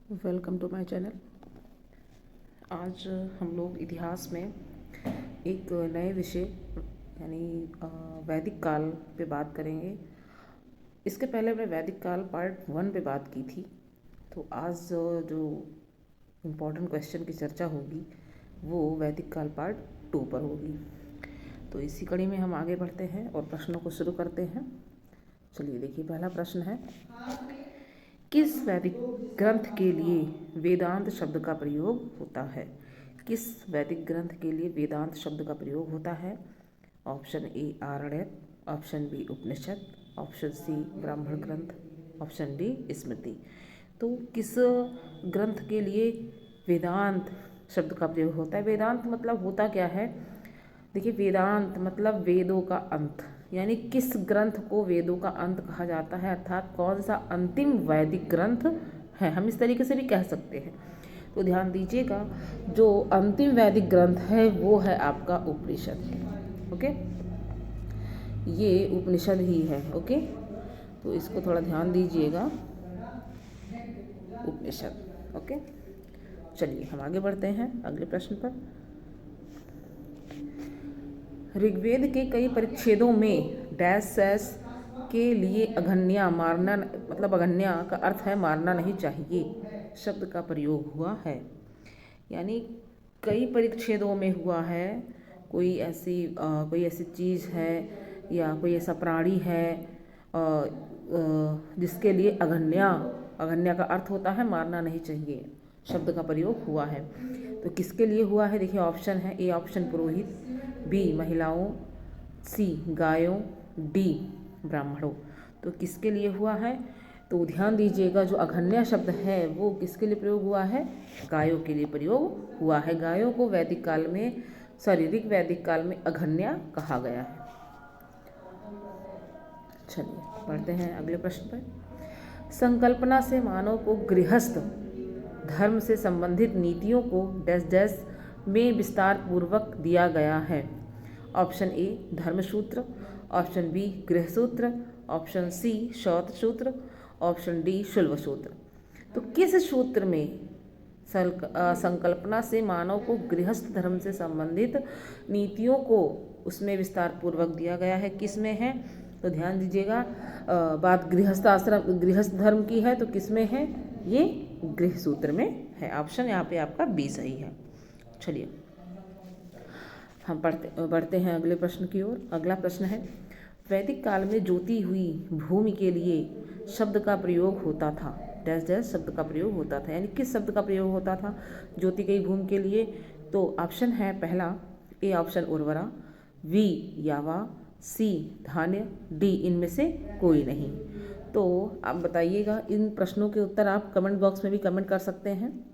Welcome to my channel. आज हम लोग इतिहास में एक नए विषय यानी वैदिक काल पे बात करेंगे। इसके पहले मैं वैदिक काल पार्ट 1 पे बात की थी। तो आज जो इम्पोर्टेंट क्वेश्चन की चर्चा होगी वो वैदिक काल पार्ट 2 पर होगी। तो इसी कड़ी में हम आगे बढ़ते हैं और प्रश्नों को शुरू करते हैं। चलिए देखिए, पहला प्रश्न है, किस वैदिक ग्रंथ के लिए वेदांत शब्द का प्रयोग होता है? किस वैदिक ग्रंथ के लिए वेदांत शब्द का प्रयोग होता है? Option A Aranyaka, option B Upanishad, option C Brahmana ग्रंथ, ऑप्शन डी स्मृति। तो किस ग्रंथ के लिए वेदांत शब्द का प्रयोग होता है? वेदांत मतलब होता क्या है? देखिए, वेदांत मतलब वेदों का अंत, यानी किस ग्रंथ को वेदों का अंत कहा जाता है, अर्थात कौन सा अंतिम वैदिक ग्रंथ है, हम इस तरीके से भी कह सकते हैं। तो ध्यान दीजिएगा, जो अंतिम वैदिक ग्रंथ है वो है आपका उपनिषद। ओके, ये उपनिषद ही है। ओके, तो इसको थोड़ा ध्यान दीजिएगा, उपनिषद। ओके, चलिए हम आगे बढ़ते हैं अगले प्रश्न पर। ऋग्वेद के कई परिच्छेदों में डैश सैस के लिए अघन्या मारना, मतलब अघन्या का अर्थ है मारना नहीं चाहिए, शब्द का प्रयोग हुआ है। यानी कई परिच्छेदों में हुआ है, कोई ऐसी चीज़ है या कोई ऐसा प्राणी है जिसके लिए अघन्या का अर्थ होता है मारना नहीं चाहिए, शब्द का प्रयोग हुआ है। तो किसके लिए हुआ है? देखिए ऑप्शन है, ए ऑप्शन पुरोहित, बी महिलाओं, सी गायों, डी ब्राह्मणों। तो किसके लिए हुआ है? तो ध्यान दीजिएगा, जो अघन्या शब्द है वो किसके लिए प्रयोग हुआ है? गायों के लिए प्रयोग हुआ है। गायों को वैदिक काल में ऋग वैदिक काल में अघन्या कहा गया है। चलिए बढ़ते हैं अगले प्रश्न पर। संकल्पना से मानव को गृहस्थ धर्म से संबंधित नीतियों को डैश डैश में विस्तार पूर्वक दिया गया है। ऑप्शन ए धर्मसूत्र, ऑप्शन बी गृहसूत्र, ऑप्शन सी शौतसूत्र, ऑप्शन डी शुल्वसूत्र। तो किस सूत्र में संकल्पना से मानव को गृहस्थ धर्म से संबंधित नीतियों को उसमें विस्तार पूर्वक दिया गया है? किस में है? तो ध्यान दीजिएगा, बात गृहस्थ धर्म की है, तो किस में है? ये गृह सूत्र में है। ऑप्शन यहाँ पे आपका बी सही है। चलिए हम बढ़ते हैं अगले प्रश्न की ओर। अगला प्रश्न है, वैदिक काल में जोती हुई भूमि के लिए शब्द का प्रयोग होता था, डैश डैश शब्द का प्रयोग होता था, यानी किस शब्द का प्रयोग होता था जोती गई भूमि के लिए? तो ऑप्शन है पहला, ए ऑप्शन उर्वरा, बी यावा, सी धान्य, डी इनमें से कोई नहीं। तो आप बताइएगा, इन प्रश्नों के उत्तर आप कमेंट बॉक्स में भी कमेंट कर सकते हैं।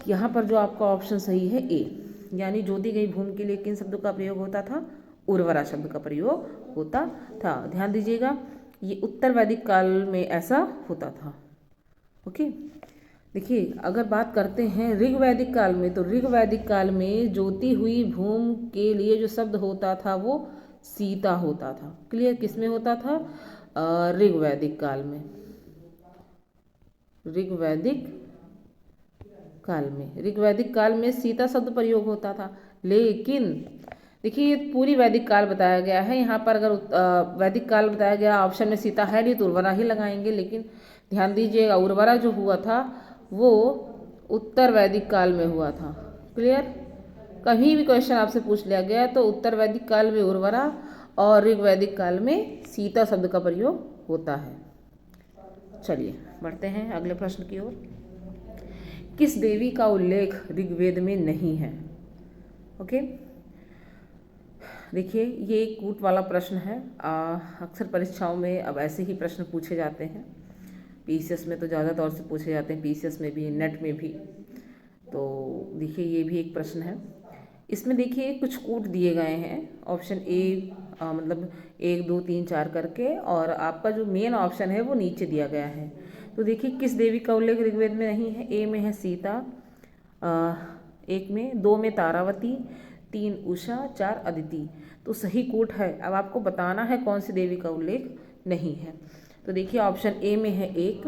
यहाँ पर जो आपका ऑप्शन सही है ए, यानी जोती गई भूमि के लिए किन शब्दों का प्रयोग होता था? उर्वरा शब्द का प्रयोग होता था। ध्यान दीजिएगा, ये उत्तर वैदिक काल में ऐसा होता था। ओके, देखिए अगर बात करते हैं ऋग वैदिक काल में, तो ऋग वैदिक काल में जोती हुई भूमि के लिए जो शब्द होता था वो सीता होता था। क्लियर? किस में होता था? ऋग वैदिक काल में, ऋग वैदिक काल में सीता शब्द प्रयोग होता था। लेकिन देखिए पूरी वैदिक काल बताया गया है, यहाँ पर अगर वैदिक काल बताया गया, ऑप्शन में सीता है नहीं तो उर्वरा ही लगाएंगे। लेकिन ध्यान दीजिएगा, उर्वरा जो हुआ था वो उत्तर वैदिक काल में हुआ था। क्लियर? कहीं भी क्वेश्चन आपसे पूछ लिया गया तो उत्तर वैदिक काल में उर्वरा और ऋग वैदिक काल में सीता शब्द का प्रयोग होता है। चलिए बढ़ते हैं अगले प्रश्न की ओर। किस देवी का उल्लेख ऋग्वेद में नहीं है? ओके, देखिए ये एक कूट वाला प्रश्न है। अक्सर परीक्षाओं में अब ऐसे ही प्रश्न पूछे जाते हैं। पीसीएस में तो ज़्यादा तौर से पूछे जाते हैं, पीसीएस में भी, नेट में भी। तो देखिए ये भी एक प्रश्न है। इसमें देखिए कुछ कूट दिए गए हैं, ऑप्शन ए मतलब 1 2 3 4 करके, और आपका जो मेन ऑप्शन है वो नीचे दिया गया है। तो देखिए किस देवी का उल्लेख ऋग्वेद में नहीं है? ए में है सीता, 1 में, 2 में तारावती, 3 उषा, 4 अदिति। तो सही कूट है। अब आपको बताना है कौन सी देवी का उल्लेख नहीं है। तो देखिए ऑप्शन ए में है 1,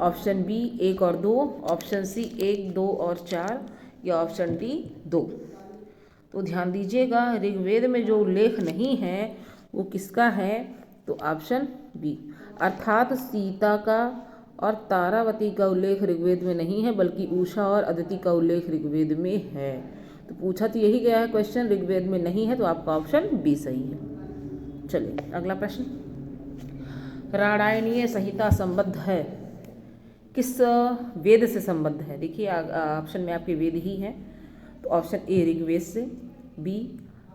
ऑप्शन बी 1 और 2, ऑप्शन सी 1, 2 और 4, या ऑप्शन डी 2। तो ध्यान दीजिएगा, ऋग्वेद में जो उल्लेख नहीं है वो किसका है, तो ऑप्शन बी, अर्थात सीता का और तारावती का उल्लेख ऋग्वेद में नहीं है, बल्कि उषा और अदिति का उल्लेख ऋग्वेद में है। तो पूछा तो यही गया है क्वेश्चन, ऋग्वेद में नहीं है, तो आपका ऑप्शन बी सही है। चलिए अगला प्रश्न, रामायणीय संहिता संबद्ध है, किस वेद से संबद्ध है? देखिए ऑप्शन में आपके वेद ही हैं, तो ऑप्शन ए ऋग्वेद से, बी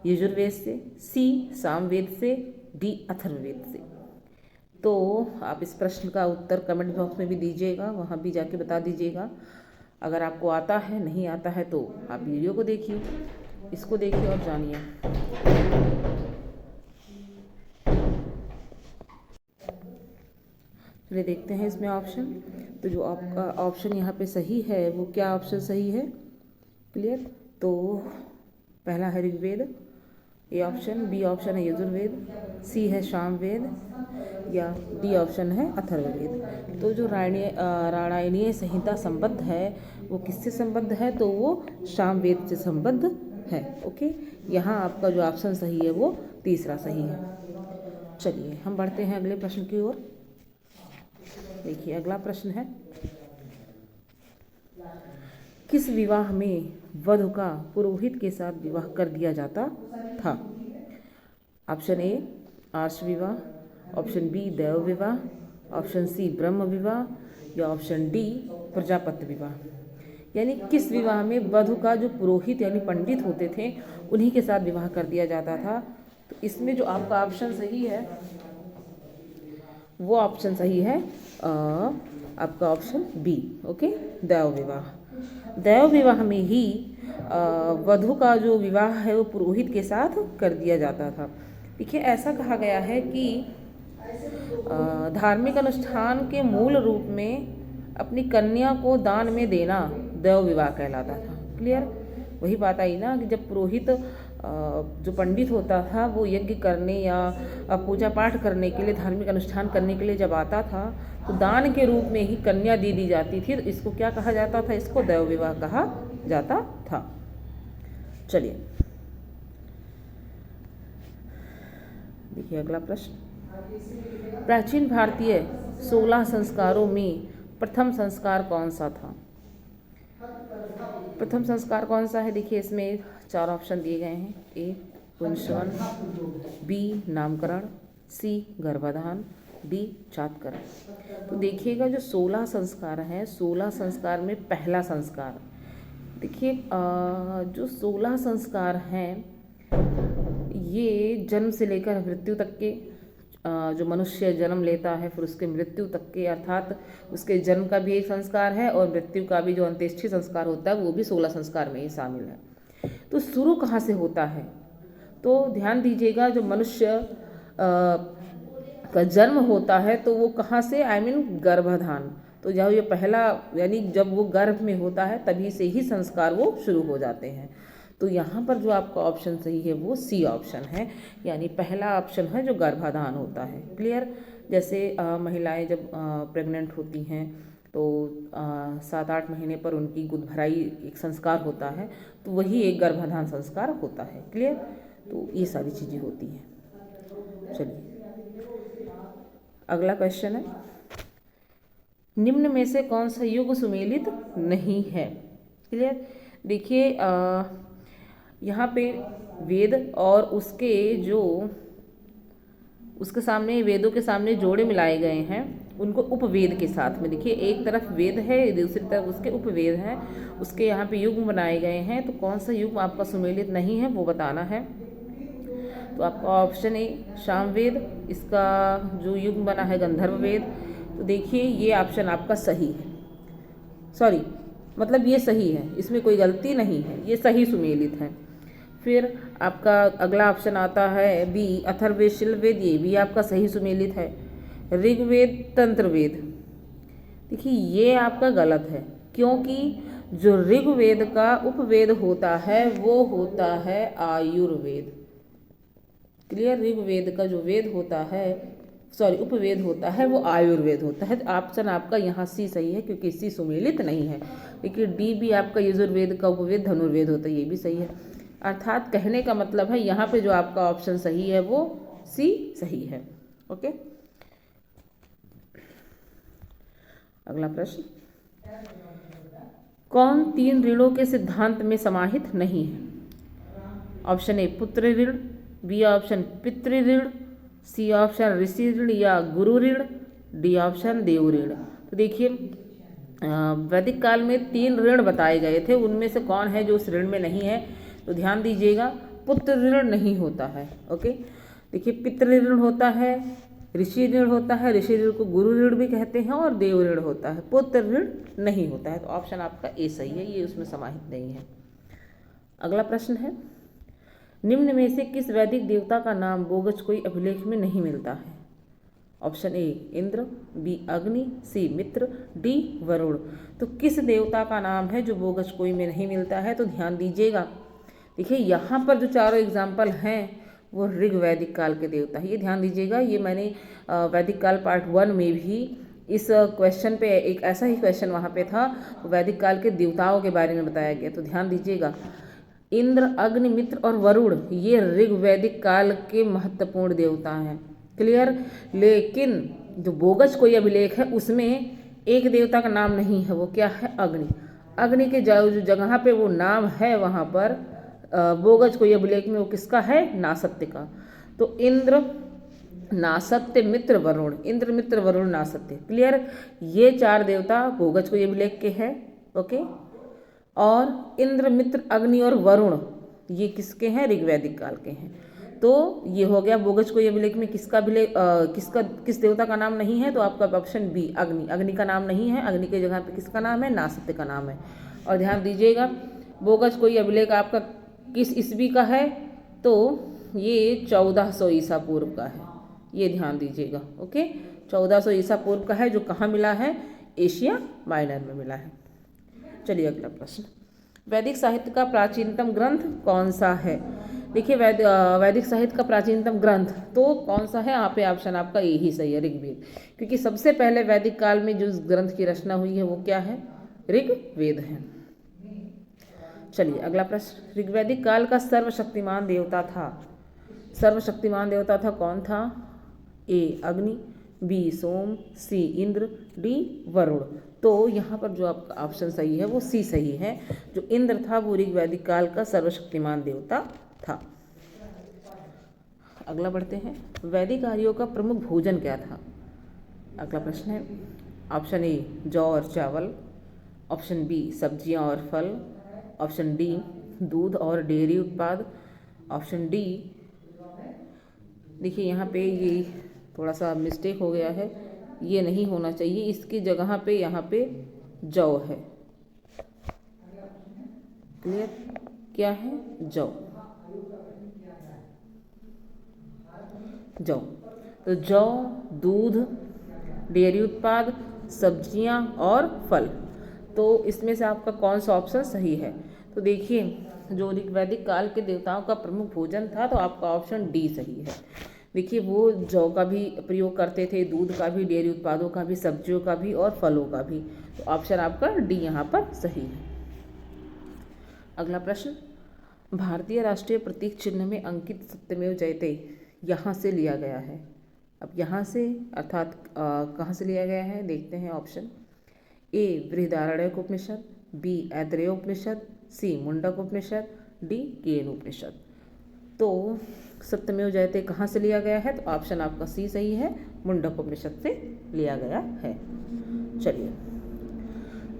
यजुर्वेद से, सी सामवेद से, डी अथर्ववेद से। तो आप इस प्रश्न का उत्तर कमेंट बॉक्स में भी दीजिएगा, वहाँ भी जाके बता दीजिएगा। अगर आपको आता है, नहीं आता है तो आप वीडियो को देखिए, इसको देखिए और जानिए। चलिए देखते हैं इसमें ऑप्शन। तो जो आपका ऑप्शन यहाँ पे सही है वो क्या ऑप्शन सही है, क्लियर? तो पहला है Rigveda, A option, B option है यजुर्वेद, सी है सामवेद, या डी ऑप्शन है अथर्ववेद। तो जो रामायणीय संहिता संबद्ध है वो किससे संबद्ध है, तो वो सामवेद से संबद्ध है। ओके, यहाँ आपका जो ऑप्शन सही है वो तीसरा सही है। चलिए हम बढ़ते हैं अगले प्रश्न की ओर। देखिए अगला प्रश्न है, किस विवाह में वधू का पुरोहित के साथ विवाह कर दिया जाता था? ऑप्शन ए आर्ष विवाह, ऑप्शन बी देव विवाह, ऑप्शन सी ब्रह्म विवाह, या ऑप्शन डी प्रजापति विवाह। यानी किस विवाह में वधू का जो पुरोहित यानी पंडित होते थे उन्हीं के साथ विवाह कर दिया जाता था? तो इसमें जो आपका ऑप्शन सही है वो ऑप्शन सही है आपका ऑप्शन बी, ओके, देव विवाह। देव विवाह में ही वधू का जो विवाह है वो पुरोहित के साथ कर दिया जाता था। देखिए ऐसा कहा गया है कि धार्मिक अनुष्ठान के मूल रूप में अपनी कन्या को दान में देना देव विवाह कहलाता था। क्लियर? वही बात आई ना कि जब पुरोहित जो पंडित होता था वो यज्ञ करने या पूजा पाठ करने के लिए, धार्मिक अनुष्ठान करने के लिए जब आता था तो दान के रूप में ही कन्या दे दी जाती थी। तो इसको क्या कहा जाता था? इसको देव विवाह कहा जाता था। चलिए देखिए अगला प्रश्न, प्राचीन भारतीय 16 संस्कारों में प्रथम संस्कार कौन सा था? प्रथम संस्कार कौन सा है? देखिए इसमें 4 ऑप्शन दिए गए हैं, ए पुंसवन, बी नामकरण, सी गर्भाधान, डी जातकरण। तो देखिएगा जो 16 संस्कार हैं, 16 संस्कार में पहला संस्कार, देखिए जो 16 संस्कार हैं ये जन्म से लेकर मृत्यु तक के, जो मनुष्य जन्म लेता है फिर उसके मृत्यु तक के, अर्थात उसके जन्म का भी एक संस्कार है और मृत्यु का भी जो अंत्येष्टि संस्कार होता है वो भी 16 संस्कार में ही शामिल है। तो शुरू कहाँ से होता है? तो ध्यान दीजिएगा, जो मनुष्य का जन्म होता है तो वो कहाँ से, आई मीन गर्भाधान। तो जब ये पहला यानी जब वो गर्भ में होता है तभी से ही संस्कार वो शुरू हो जाते हैं। तो यहाँ पर जो आपका ऑप्शन सही है वो सी ऑप्शन है, यानी पहला ऑप्शन है जो गर्भाधान होता है। क्लियर? जैसे महिलाएं जब प्रेग्नेंट होती हैं तो 7-8 महीने पर उनकी गोद भराई एक संस्कार होता है, तो वही एक गर्भाधान संस्कार होता है। क्लियर? तो ये सारी चीज़ें होती हैं। चलिए अगला क्वेश्चन है, निम्न में से कौन सा युग सुमेलित नहीं है? क्लियर? देखिए यहाँ पे वेद और उसके सामने, वेदों के सामने जोड़े मिलाए गए हैं उनको उपवेद के साथ में। देखिए एक तरफ वेद है, दूसरी तरफ उसके उपवेद हैं, उसके यहाँ पे युग बनाए गए हैं। तो कौन सा युग आपका सुमेलित नहीं है वो बताना है। तो आपका ऑप्शन ए सामवेद, इसका जो युग बना है गंधर्व वेद। तो देखिए ये ऑप्शन आपका सही है, सॉरी मतलब ये सही है, इसमें कोई गलती नहीं है, ये सही सुमेलित है। फिर आपका अगला ऑप्शन आता है बी अथर्ववेद शिलवेद, ये भी आपका सही सुमेलित है। ऋग्वेद तंत्रवेद, देखिए ये आपका गलत है, क्योंकि जो ऋग्वेद का उपवेद होता है वो होता है आयुर्वेद। क्लियर? ऋग्वेद का जो वेद होता है उपवेद होता है वो आयुर्वेद होता है। ऑप्शन आपका यहाँ सी सही है, क्योंकि सी सुमेलित नहीं है। देखिए डी भी आपका यजुर्वेद का उपवेद धनुर्वेद होता है, ये भी सही है। अर्थात कहने का मतलब है यहाँ पे जो आपका ऑप्शन सही है वो सी सही है। ओके, अगला प्रश्न, कौन 3 ऋणों के सिद्धांत में समाहित नहीं है? ऑप्शन ए पुत्र ऋण, बी ऑप्शन पितृ ऋण, सी ऑप्शन ऋषि ऋण या गुरु ऋण, डी ऑप्शन देव ऋण। तो देखिए वैदिक काल में 3 ऋण बताए गए थे, उनमें से कौन है जो उस ऋण में नहीं है? तो ध्यान दीजिएगा, पुत्र ऋण नहीं होता है। ओके, देखिए पितृ ऋण होता है, ऋषि ऋण होता है, ऋषि ऋण को गुरु ऋण भी कहते हैं, और देव ऋण होता है, पुत्र ऋण नहीं होता है। तो ऑप्शन आपका ए सही है, ये उसमें समाहित नहीं है। अगला प्रश्न है, निम्न में से किस वैदिक देवता का नाम बोगच कोई अभिलेख में नहीं मिलता है? ऑप्शन ए इंद्र, बी अग्नि, सी मित्र, डी वरुण। तो किस देवता का नाम है जो बोगच कोई में नहीं मिलता है? तो ध्यान दीजिएगा, देखिए यहाँ पर जो चारों एग्जाम्पल हैं वो ऋग वैदिक काल के देवता है। ये ध्यान दीजिएगा, ये मैंने वैदिक काल पार्ट 1 में भी इस क्वेश्चन पे एक ऐसा ही क्वेश्चन वहाँ पे था, वैदिक काल के देवताओं के बारे में बताया गया। तो ध्यान दीजिएगा, इंद्र, अग्नि, मित्र और वरुण ये ऋग वैदिक काल के महत्वपूर्ण देवता हैं। क्लियर? लेकिन जो बोगच कोई अभिलेख है उसमें एक देवता का नाम नहीं है, वो क्या है? अग्नि। अग्नि के जो जगह पे वो नाम है वहाँ पर बोगच कोई अभिलेख में वो किसका है? नासत्य का। तो इंद्र, नासत्य, मित्र, वरुण, इंद्र, मित्र, वरुण, नासत्य। क्लियर? ये 4 देवता बोगच कोई अभिलेख के हैं। ओके, और इंद्र, मित्र, अग्नि और वरुण ये किसके हैं? ऋग्वैदिक काल के हैं। तो ये हो गया बोगच कोई अभिलेख में किसका अभिलेख, किस देवता का नाम नहीं है? तो आपका ऑप्शन बी अग्नि। अग्नि का नाम नहीं है, अग्नि की जगह पे किसका नाम है? नासत्य का नाम है। और ध्यान दीजिएगा, बोगच कोई अभिलेख आपका किस ईस्वी का है? तो ये 1400 ईसा पूर्व का है, ये ध्यान दीजिएगा। ओके, 1400 ईसा पूर्व का है, जो कहाँ मिला है? एशिया माइनर में मिला है। चलिए अगला प्रश्न, वैदिक साहित्य का प्राचीनतम ग्रंथ कौन सा है? देखिए वैदिक साहित्य का प्राचीनतम ग्रंथ तो कौन सा है? यहाँ पे ऑप्शन आपका ए ही सही है, ऋग्वेद। क्योंकि सबसे पहले वैदिक काल में जो ग्रंथ की रचना हुई है वो क्या है? ऋग्वेद है। चलिए अगला प्रश्न, ऋग्वैदिक काल का सर्वशक्तिमान देवता था, सर्वशक्तिमान देवता था कौन था? ए अग्नि, बी सोम, सी इंद्र, डी वरुण। तो यहाँ पर जो आपका ऑप्शन सही है वो सी सही है, जो इंद्र था वो ऋग्वैदिक काल का सर्वशक्तिमान देवता था। अगला बढ़ते हैं, वैदिक आर्यों का प्रमुख भोजन क्या था? अगला प्रश्न है, ऑप्शन ए जौ और चावल, ऑप्शन बी सब्जियां और फल, ऑप्शन डी दूध और डेयरी उत्पाद, ऑप्शन डी, देखिए यहाँ पे ये थोड़ा सा मिस्टेक हो गया है, ये नहीं होना चाहिए, इसकी जगह पे यहाँ पे जौ है। क्लियर? क्या है? जौ। जौ, तो जौ, दूध, डेयरी उत्पाद, सब्जियां और फल। तो इसमें से आपका कौन सा ऑप्शन सही है? तो देखिए जो ऋग्वैदिक काल के देवताओं का प्रमुख भोजन था तो आपका ऑप्शन डी सही है। देखिए वो जौ का भी प्रयोग करते थे, दूध का भी, डेयरी उत्पादों का भी, सब्जियों का भी और फलों का भी। तो ऑप्शन आपका डी यहाँ पर सही है। अगला प्रश्न, भारतीय राष्ट्रीय प्रतीक चिन्ह में अंकित सत्यमेव जयते यहाँ से लिया गया है। अब यहाँ से अर्थात कहाँ से लिया गया है देखते हैं। Option A Brihadaranyaka Upanishad, B Aitareya Upanishad, C Mundaka Upanishad, D Kena Upanishad. तो सत्यमेव जयते कहाँ से लिया गया है? तो ऑप्शन आपका सी सही है, मुंडक उपनिषद से लिया गया है। चलिए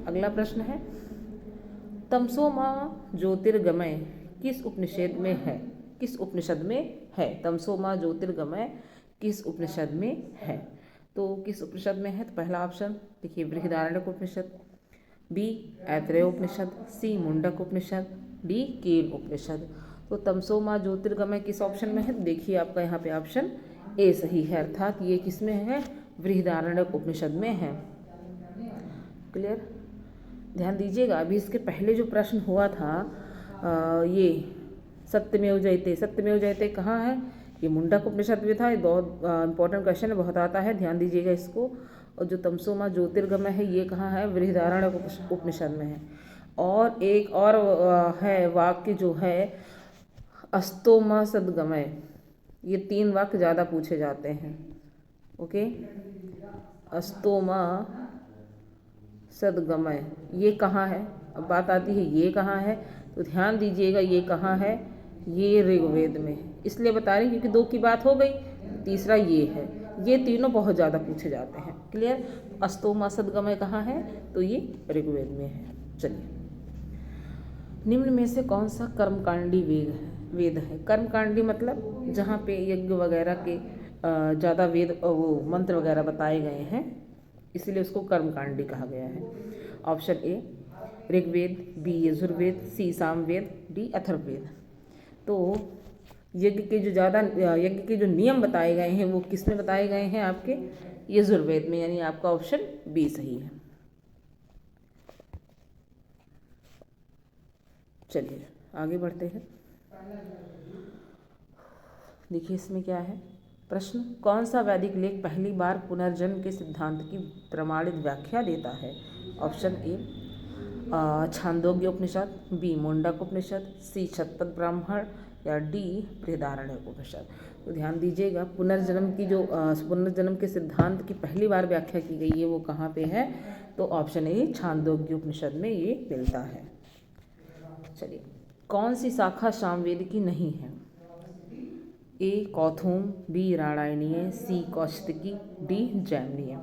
अगला प्रश्न है, तमसो माँ ज्योतिर्गमय किस उपनिषद में है? किस उपनिषद में है? तमसो माँ ज्योतिर्गमय किस उपनिषद में है? तो किस उपनिषद में है? तो पहला ऑप्शन देखिए Brihadaranyaka Upanishad, B Aitareya Upanishad, C Mundaka Upanishad, D Kena Upanishad. तो तमसो माँ ज्योतिर्गमय किस ऑप्शन में है? देखिए आपका यहाँ पे ऑप्शन ए सही है, अर्थात ये किस में है? बृहदारण्यक उपनिषद में है। क्लियर? ध्यान दीजिएगा, अभी इसके पहले जो प्रश्न हुआ था ये सत्यमेव जयते, सत्यमेव जयते कहाँ है? ये मुंडक उपनिषद में था। ये बहुत इंपॉर्टेंट क्वेश्चन है, बहुत आता है, ध्यान दीजिएगा इसको। और जो तमसोमा ज्योतिर्गमय है ये कहाँ है, बृहदारण्यक उपनिषद में है। और एक और है वाक्य जो है अस्तोमा सद्गमय, ये 3 वाक्य ज़्यादा पूछे जाते हैं। ओके, अस्तोमा सद्गमय ये कहाँ है। अब बात आती है ये कहाँ है, तो ध्यान दीजिएगा ये कहाँ है, ये ऋग्वेद में है। इसलिए बता रही क्योंकि 2 की बात हो गई, तीसरा ये है। ये तीनों बहुत ज़्यादा पूछे जाते हैं। क्लियर, अस्तोमा सद्गमय कहाँ है, तो ये ऋग्वेद में है। चलिए, निम्न में से कौन सा कर्मकांडी वेद है। कर्मकांडी मतलब जहाँ पे यज्ञ वगैरह के ज़्यादा वेद वो मंत्र वगैरह बताए गए हैं, इसलिए उसको कर्मकांडी कहा गया है। Option A Rigveda, B Yajurveda, C Samaveda, D Atharvaveda. तो यज्ञ के जो नियम बताए गए हैं वो किस में बताए गए हैं, आपके यजुर्वेद में, यानी आपका ऑप्शन बी सही है। चलिए आगे बढ़ते हैं। देखिए इसमें क्या है प्रश्न, कौन सा वैदिक लेख पहली बार पुनर्जन्म के सिद्धांत की प्रमाणित व्याख्या देता है। Option A Chandogya Upanishad, B Mundaka Upanishad, C Shatapatha Brahmana, या डी बृहदारण्यक उपनिषद। तो ध्यान दीजिएगा, पुनर्जन्म के सिद्धांत की पहली बार व्याख्या की गई है वो कहाँ पे है, तो ऑप्शन ए छांदोग्य उपनिषद में ये मिलता है। चलिए, कौन सी शाखा सामवेद की नहीं है। ए कौथुम, बी राणायणीय, सी कौशिकी, डी जैमिनीय।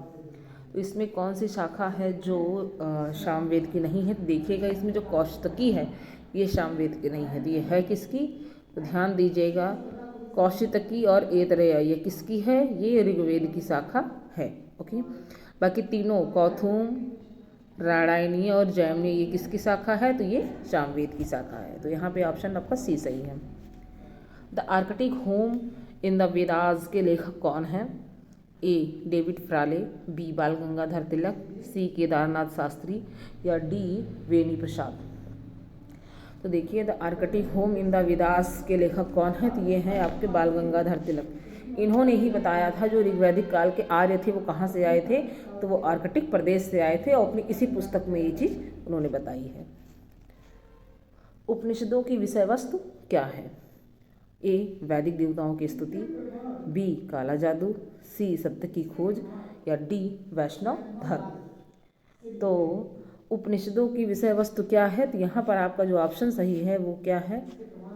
तो इसमें कौन सी शाखा है जो सामवेद की नहीं है। देखिएगा इसमें जो कौशिकी है ये सामवेद की नहीं है, तो ये है किसकी, तो ध्यान दीजिएगा कौशिकी और ऐतरेय ये किसकी है, ये ऋग्वेद की शाखा है। ओके, बाकी तीनों कौथुम, राणायणीय और जैमिनीय ये किसकी शाखा है, तो ये सामवेद की शाखा है। तो यहाँ पे ऑप्शन आपका सी सही है। The Arctic home in the Vedas के लेखक कौन हैं। ए डेविड फ्राले, बी बाल गंगाधर तिलक, सी केदारनाथ शास्त्री, या डी वेणी प्रसाद। तो देखिए the Arctic home in the Vedas के लेखक कौन हैं, तो ये हैं आपके बाल गंगाधर तिलक। इन्होंने ही बताया था जो ऋग्वैदिक काल के आर्य थे वो कहाँ से आए थे, तो वो आर्कटिक प्रदेश से आए थे, और अपनी इसी पुस्तक में ये चीज़ उन्होंने बताई है। उपनिषदों की विषय वस्तु क्या है। ए वैदिक देवताओं की स्तुति, बी काला जादू, सी सत्य की खोज, या डी वैष्णव धर्म। तो उपनिषदों की विषय वस्तु क्या है, तो यहाँ पर आपका जो ऑप्शन सही है वो क्या है,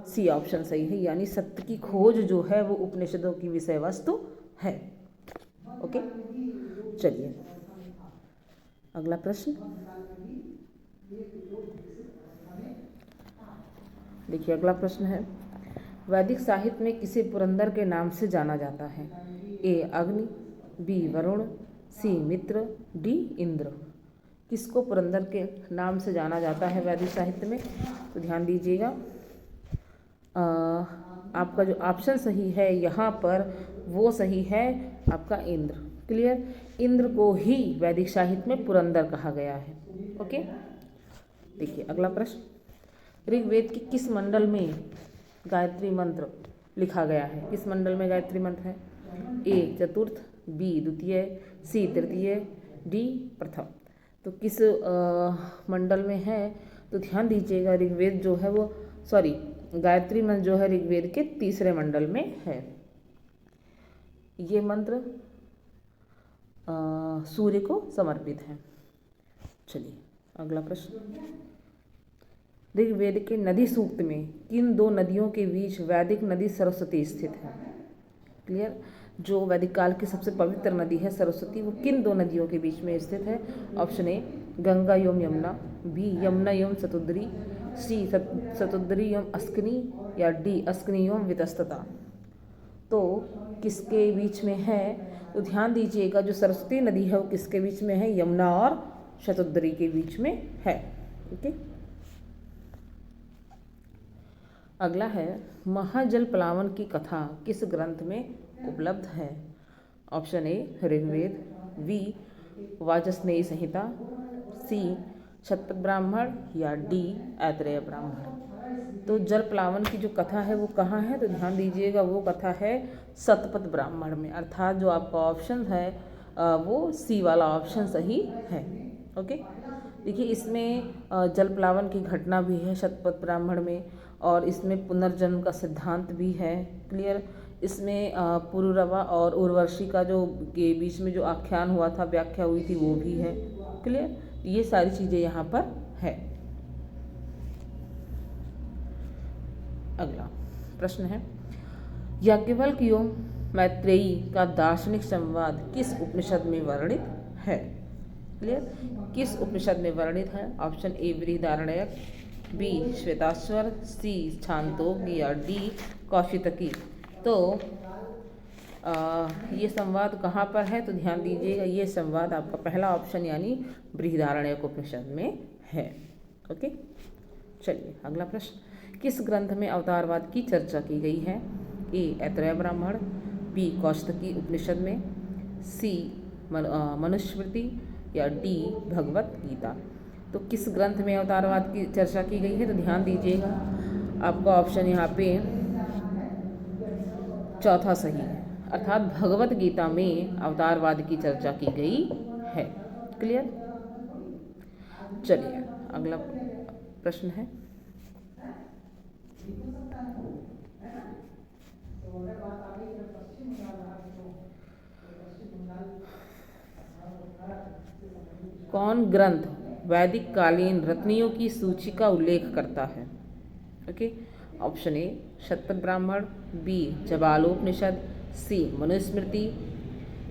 सी ऑप्शन सही है, यानी सत्य की खोज जो है वो उपनिषदों की विषय वस्तु है। ओके, चलिए अगला प्रश्न देखिए। अगला प्रश्न है, वैदिक साहित्य में किसे पुरंदर के नाम से जाना जाता है। ए अग्नि, बी वरुण, सी मित्र, डी इंद्र। किसको पुरंदर के नाम से जाना जाता है वैदिक साहित्य में, तो ध्यान दीजिएगा आपका जो ऑप्शन सही है यहाँ पर वो सही है आपका इंद्र। क्लियर, इंद्र को ही वैदिक साहित्य में पुरंदर कहा गया है। ओके, देखिए अगला प्रश्न, ऋग्वेद के किस मंडल में गायत्री मंत्र लिखा गया है। किस मंडल में गायत्री मंत्र है। ए चतुर्थ, बी द्वितीय, सी तृतीय, डी प्रथम। तो किस मंडल में है, तो ध्यान दीजिएगा ऋग्वेद जो है वो गायत्री मंत्र जो है ऋग्वेद के तीसरे मंडल में है। ये मंत्र सूर्य को समर्पित है। चलिए अगला प्रश्न, ऋग्वेद के नदी सूक्त में किन 2 नदियों के बीच वैदिक नदी सरस्वती स्थित है। क्लियर, जो वैदिक काल की सबसे पवित्र नदी है सरस्वती, वो किन 2 नदियों के बीच में स्थित है। ऑप्शन ए गंगा एवं यमुना, बी यमुना एवं सतुद्री, सी सतुद्री एवं अस्कनी, या डी अस्कनी एवं वितस्तता। तो किसके बीच में है, तो ध्यान दीजिएगा जो सरस्वती नदी है वो किसके बीच में है, यमुना और शतुद्री के बीच में है। ओके, अगला है, महाजल प्लावन की कथा किस ग्रंथ में उपलब्ध है। ऑप्शन ए ऋग्वेद, बी वाजस्नेयी संहिता, सी शतपथ ब्राह्मण, या डी ऐतरेय ब्राह्मण। तो जल प्लावन की जो कथा है वो कहाँ है, तो ध्यान दीजिएगा वो कथा है शतपथ ब्राह्मण में, अर्थात जो आपका ऑप्शन है वो सी वाला ऑप्शन सही है। ओके, देखिए इसमें जल प्लावन की घटना भी है शतपथ ब्राह्मण में, और इसमें पुनर्जन्म का सिद्धांत भी है। क्लियर, इसमें पुरुरवा और उर्वशी का जो के बीच में जो आख्यान हुआ था, व्याख्या हुई थी, वो भी है। क्लियर, ये सारी चीज़ें यहाँ पर है। अगला प्रश्न है, याज्ञवल्क्य मैत्रेयी का दार्शनिक संवाद किस उपनिषद में वर्णित है। क्लियर, किस उपनिषद में वर्णित है। Option A Brihadaranyaka, B Shvetashvar, सी छांदोग्य या डी कौशितकी। तो ये संवाद कहाँ पर है, तो ध्यान दीजिएगा ये संवाद आपका पहला ऑप्शन यानी बृहदारण्यक उपनिषद में है। ओके, चलिए अगला प्रश्न, किस ग्रंथ में अवतारवाद की चर्चा की गई है। ए ऐतरेय ब्राह्मण, बी कौशितकी उपनिषद में, सी मनुस्मृति या डी भगवत गीता। तो किस ग्रंथ में अवतारवाद की चर्चा की गई है, तो ध्यान दीजिएगा आपका ऑप्शन यहाँ पे चौथा सही है, अर्थात भगवत गीता में अवतारवाद की चर्चा की गई है। क्लियर, चलिए अगला प्रश्न है, कौन ग्रंथ वैदिक कालीन रत्नियों की सूची का उल्लेख करता है। Okay, option A Shatapatha Brahmana, B जबालोपनिषद, सी मनुस्मृति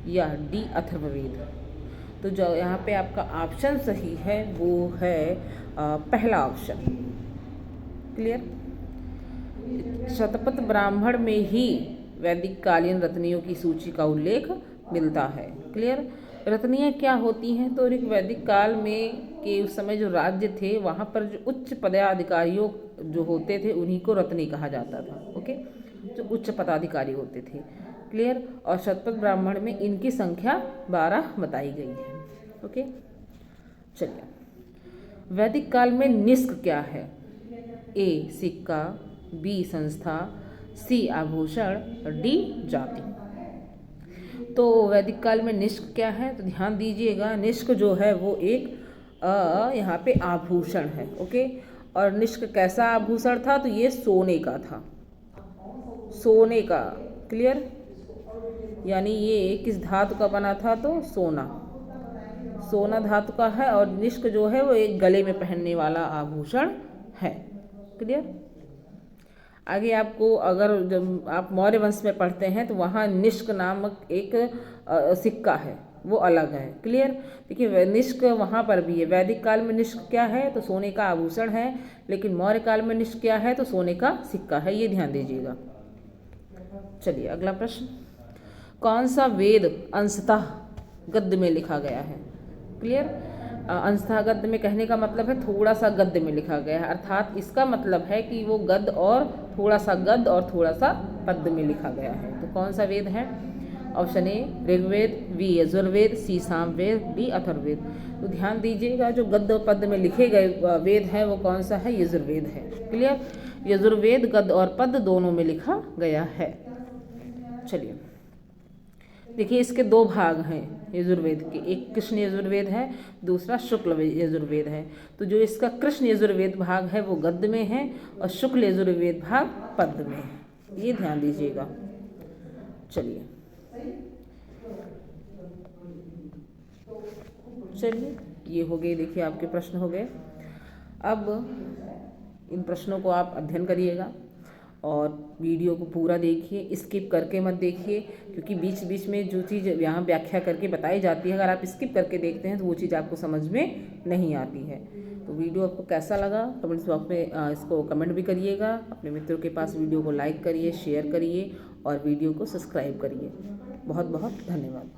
या डी अथर्ववेद। तो जो यहाँ पे आपका ऑप्शन सही है वो है पहला ऑप्शन। क्लियर, शतपथ ब्राह्मण में ही वैदिक कालीन रत्नियों की सूची का उल्लेख मिलता है। क्लियर, रत्नियाँ क्या होती हैं, तो एक वैदिक काल में के उस समय जो राज्य थे वहाँ पर जो उच्च पदाधिकारियों जो होते थे उन्हीं को रत्नी कहा जाता था। ओके, जो उच्च पदाधिकारी होते थे। क्लियर, और शतपथ ब्राह्मण में इनकी संख्या 12 बताई गई है। ओके, चलिए वैदिक काल में निष्क क्या है। ए सिक्का, बी संस्था, सी आभूषण, डी जाति। तो वैदिक काल में निष्क क्या है, तो ध्यान दीजिएगा निष्क जो है वो एक यहाँ पे आभूषण है। ओके, और निष्क कैसा आभूषण था, तो ये सोने का था, सोने का। क्लियर, यानी ये किस धातु का बना था, तो सोना, सोना धातु का है, और निष्क जो है वो एक गले में पहनने वाला आभूषण है। क्लियर, आगे आपको अगर जब आप मौर्य वंश में पढ़ते हैं तो वहाँ निष्क नामक एक सिक्का है, वो अलग है। क्लियर, देखिए निष्क वहाँ पर भी है। वैदिक काल में निष्क क्या है, तो सोने का आभूषण है, लेकिन मौर्य काल में निष्क क्या है, तो सोने का सिक्का है। ये ध्यान दीजिएगा। चलिए अगला प्रश्न, कौन सा वेद अंशतः गद्य में लिखा गया है। क्लियर, अंशतः गद्य में कहने का मतलब है थोड़ा सा गद्य में लिखा गया है, अर्थात इसका मतलब है कि वो गद्य और थोड़ा सा गद्य और थोड़ा सा पद्य में लिखा गया है। तो कौन सा वेद है। Option A Rigveda, B Yajurveda, C Samaveda, D Atharvaveda. तो ध्यान दीजिएगा जो गद्य और पद्य में लिखे गए वेद है वो कौन सा है, यजुर्वेद है। क्लियर, यजुर्वेद गद्य और पद्य दोनों में लिखा गया है। चलिए देखिए इसके दो भाग हैं यजुर्वेद के, एक कृष्ण यजुर्वेद है, दूसरा शुक्ल यजुर्वेद है। तो जो इसका कृष्ण यजुर्वेद भाग है वो गद्य में है और शुक्ल यजुर्वेद भाग पद्य में है, ये ध्यान दीजिएगा। चलिए ये हो गए, देखिए आपके प्रश्न हो गए। अब इन प्रश्नों को आप अध्ययन करिएगा और वीडियो को पूरा देखिए, स्किप करके मत देखिए, क्योंकि बीच बीच में जो चीज़ यहाँ व्याख्या करके बताई जाती है अगर आप स्किप करके देखते हैं तो वो चीज़ आपको समझ में नहीं आती है। तो वीडियो आपको कैसा लगा कमेंट्स बॉक्स में इसको कमेंट भी करिएगा। अपने मित्रों के पास वीडियो को लाइक करिए, शेयर करिए और वीडियो को सब्सक्राइब करिए। बहुत बहुत धन्यवाद।